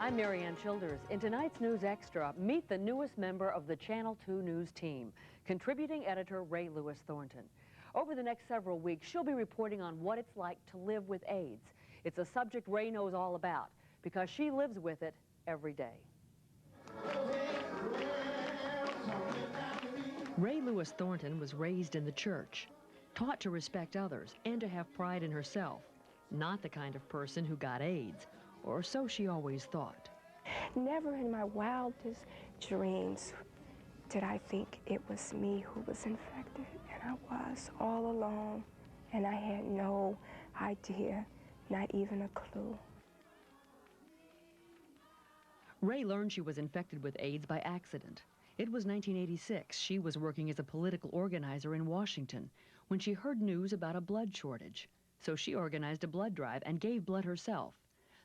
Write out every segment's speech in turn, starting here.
I'm Marianne Childers. In tonight's News Extra, meet the newest member of the Channel 2 News team, contributing editor Rae Lewis-Thornton. Over the next several weeks, she'll be reporting on what it's like to live with AIDS. It's a subject Rae knows all about because she lives with it every day. Rae Lewis-Thornton was raised in the church, taught to respect others and to have pride in herself. Not the kind of person who got AIDS, or so she always thought. Never in my wildest dreams did I think it was me who was infected, and I was all alone, and I had no idea, not even a clue. Rae learned she was infected with AIDS by accident. It was 1986. She was working as a political organizer in Washington when she heard news about a blood shortage. So she organized a blood drive and gave blood herself.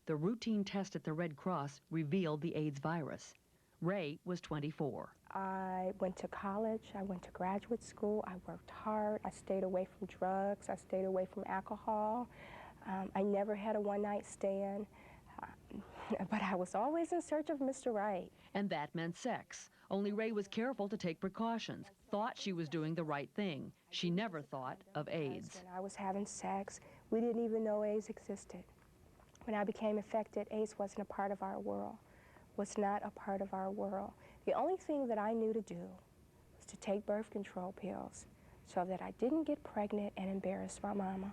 The routine test at the Red Cross revealed the AIDS virus. Rae was 24. I went to college, I went to graduate school, I worked hard, I stayed away from drugs, I stayed away from alcohol. I never had a one-night stand, but I was always in search of Mr. Right. And that meant sex. Only Rae was careful to take precautions, thought she was doing the right thing. She never thought of AIDS. When I was having sex, we didn't even know AIDS existed. When I became infected, AIDS wasn't a part of our world, was not a part of our world. The only thing that I knew to do was to take birth control pills so that I didn't get pregnant and embarrass my mama.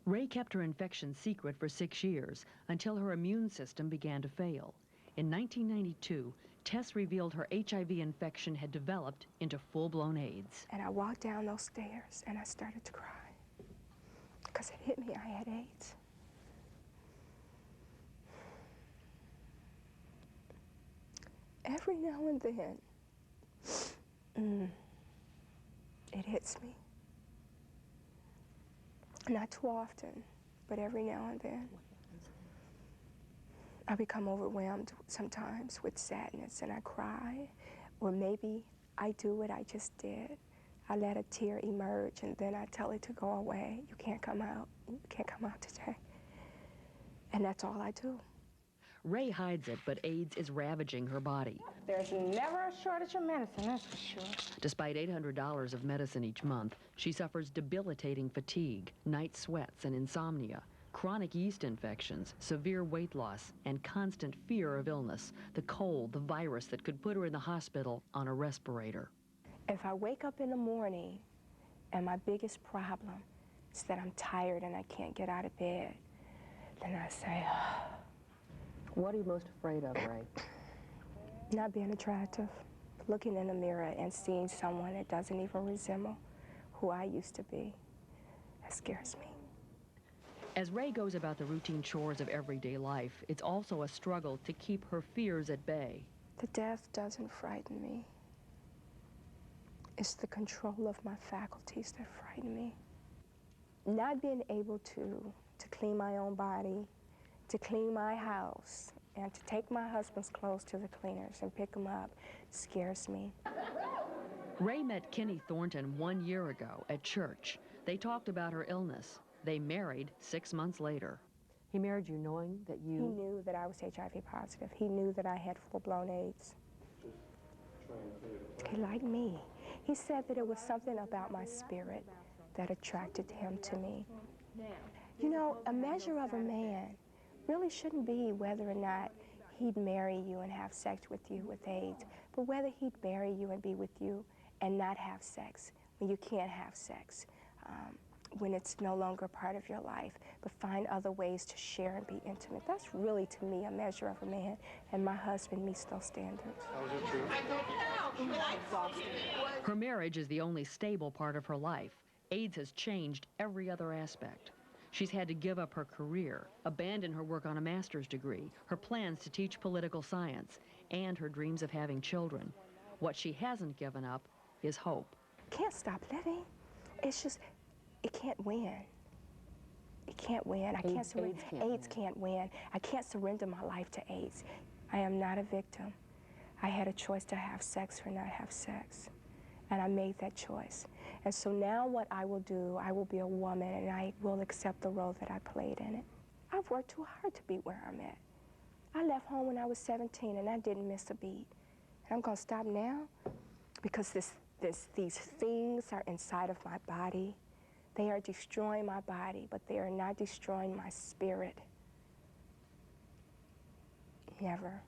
Rae kept her infection secret for 6 years until her immune system began to fail. In 1992, tests revealed her HIV infection had developed into full-blown AIDS. And I walked down those stairs and I started to cry because it hit me, I had AIDS. Every now and then, it hits me. Not too often, but every now and then. I become overwhelmed sometimes with sadness and I cry. Or maybe I do what I just did. I let a tear emerge and then I tell it to go away. You can't come out. You can't come out today. And that's all I do. Rae hides it, but AIDS is ravaging her body. There's never a shortage of medicine, that's for sure. Despite $800 of medicine each month, she suffers debilitating fatigue, night sweats, and insomnia, chronic yeast infections, severe weight loss, and constant fear of illness, the cold, the virus that could put her in the hospital on a respirator. If I wake up in the morning and my biggest problem is that I'm tired and I can't get out of bed, then I say, What are you most afraid of, Rae? not being attractive, looking in the mirror and seeing someone that doesn't even resemble who I used to be. That scares me. As Rae goes about the routine chores of everyday life, it's also a struggle to keep her fears at bay. The death doesn't frighten me. It's the control of my faculties that frighten me. Not being able to clean my own body, to clean my house, and to take my husband's clothes to the cleaners and pick them up scares me. Rae met Kenny Thornton 1 year ago at church. They talked about her illness. They married 6 months later. He married you knowing that you... He knew that I was HIV positive. He knew that I had full-blown AIDS. He liked me. He said that it was something about my spirit that attracted him to me. You know, a measure of a man really shouldn't be whether or not he'd marry you and have sex with you with AIDS, but whether he'd marry you and be with you and not have sex when you can't have sex, when it's no longer part of your life, but find other ways to share and be intimate. That's really, to me, a measure of a man, and my husband meets those standards. Her marriage is the only stable part of her life. AIDS has changed every other aspect. She's had to give up her career, abandon her work on a master's degree, her plans to teach political science, and her dreams of having children. What she hasn't given up is hope. Can't stop living. It's just, it can't win. It can't win. I can't surrender. AIDS can't win. I can't surrender my life to AIDS. I am not a victim. I had a choice to have sex or not have sex. And I made that choice. And so now what I will do, I will be a woman and I will accept the role that I played in it. I've worked too hard to be where I'm at. I left home when I was 17 and I didn't miss a beat. And I'm gonna stop now because these things are inside of my body. They are destroying my body, but they are not destroying my spirit. Never.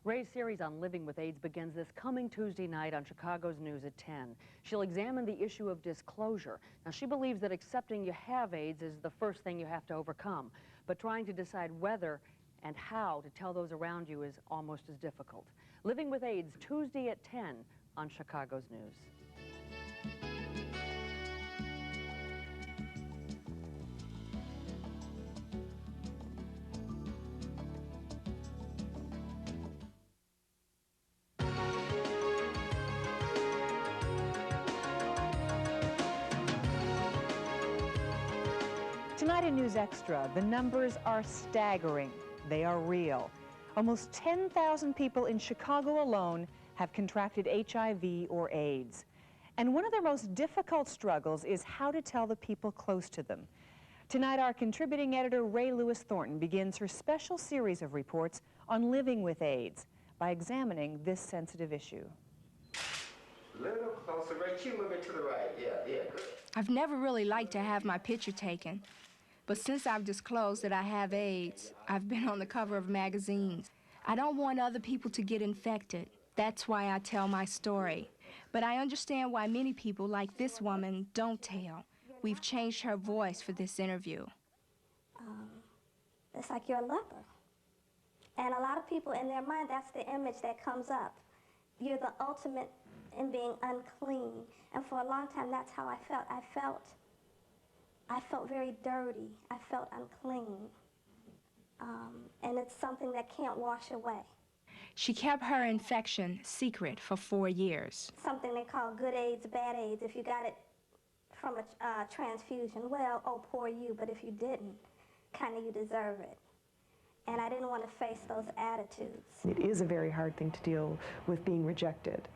Rae's series on living with AIDS begins this coming Tuesday night on Chicago's News at 10. She'll examine the issue of disclosure. Now, she believes that accepting you have AIDS is the first thing you have to overcome, but trying to decide whether and how to tell those around you is almost as difficult. Living with AIDS, Tuesday at 10 on Chicago's News. Tonight in News Extra, the numbers are staggering. They are real. Almost 10,000 people in Chicago alone have contracted HIV or AIDS. And one of their most difficult struggles is how to tell the people close to them. Tonight, our contributing editor, Rae Lewis-Thornton, begins her special series of reports on living with AIDS by examining this sensitive issue. A little closer, Rae, a little bit to the right. Yeah, good. I've never really liked to have my picture taken. But since I've disclosed that I have AIDS, I've been on the cover of magazines. I don't want other people to get infected. That's why I tell my story. But I understand why many people, like this woman, don't tell. We've changed her voice for this interview. It's like you're a leper. And a lot of people, in their mind, that's the image that comes up. You're the ultimate in being unclean. And for a long time, that's how I felt. I felt very dirty. I felt unclean. And it's something that can't wash away. She kept her infection secret for 4 years. Something they call good AIDS, bad AIDS. If you got it from a transfusion, well, oh, poor you, but if you didn't, kind of you deserve it. And I didn't want to face those attitudes. It is a very hard thing to deal with being rejected.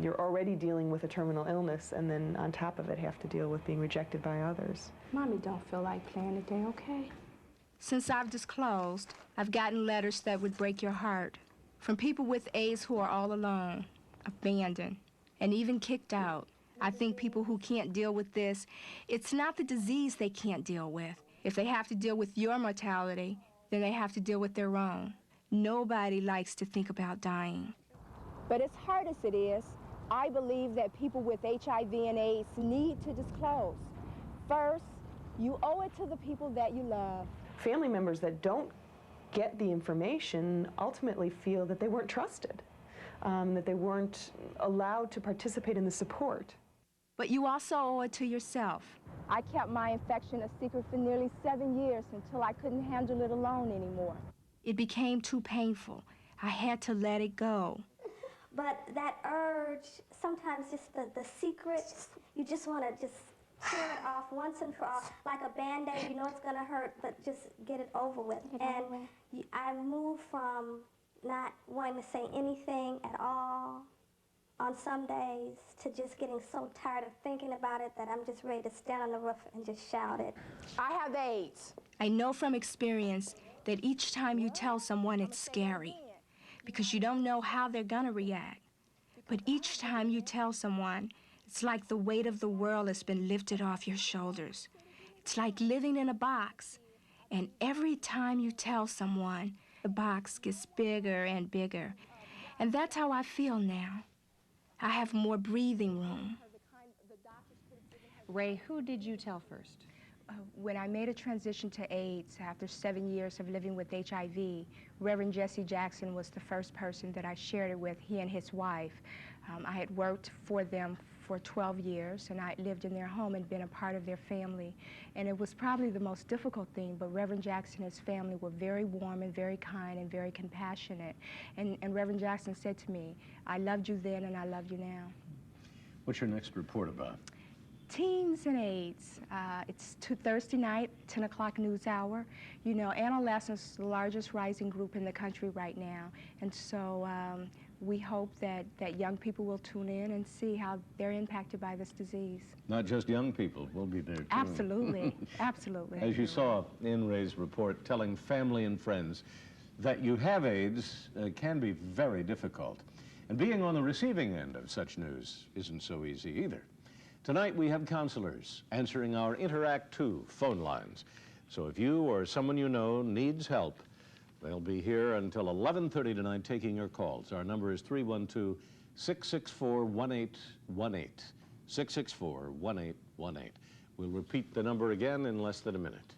You're already dealing with a terminal illness, and then on top of it have to deal with being rejected by others. Mommy don't feel like playing today, okay? Since I've disclosed, I've gotten letters that would break your heart from people with AIDS who are all alone, abandoned, and even kicked out. I think people who can't deal with this, it's not the disease they can't deal with. If they have to deal with your mortality, then they have to deal with their own. Nobody likes to think about dying. But as hard as it is, I believe that people with HIV and AIDS need to disclose. First, you owe it to the people that you love. Family members that don't get the information ultimately feel that they weren't trusted, that they weren't allowed to participate in the support. But you also owe it to yourself. I kept my infection a secret for nearly 7 years until I couldn't handle it alone anymore. It became too painful. I had to let it go. But that urge, sometimes just the secret, you just want to just tear it off once and for all. Like a Band-Aid, you know it's going to hurt, but just get it over with. I moved from not wanting to say anything at all on some days to just getting so tired of thinking about it that I'm just ready to stand on the roof and just shout it. I have AIDS. I know from experience that each time you tell someone it's scary, because you don't know how they're gonna react. But each time you tell someone, it's like the weight of the world has been lifted off your shoulders. It's like living in a box. And every time you tell someone, the box gets bigger and bigger. And that's how I feel now. I have more breathing room. Rae, who did you tell first? When I made a transition to AIDS after 7 years of living with HIV, Reverend Jesse Jackson was the first person that I shared it with, he and his wife. I had worked for them for 12 years, and I lived in their home and been a part of their family. And it was probably the most difficult thing, but Reverend Jackson and his family were very warm and very kind and very compassionate. And Reverend Jackson said to me, I loved you then and I love you now. What's your next report about? Teens and AIDS. It's Thursday night, 10 o'clock news hour. You know, adolescents, the largest rising group in the country right now. And so we hope that young people will tune in and see how they're impacted by this disease. Not just young people, we'll be there too. Absolutely, absolutely. As you saw in Ray's report, telling family and friends that you have AIDS can be very difficult. And being on the receiving end of such news isn't so easy either. Tonight we have counselors answering our Interact 2 phone lines. So if you or someone you know needs help, they'll be here until 11:30 tonight taking your calls. Our number is 312-664-1818. 664-1818. We'll repeat the number again in less than a minute.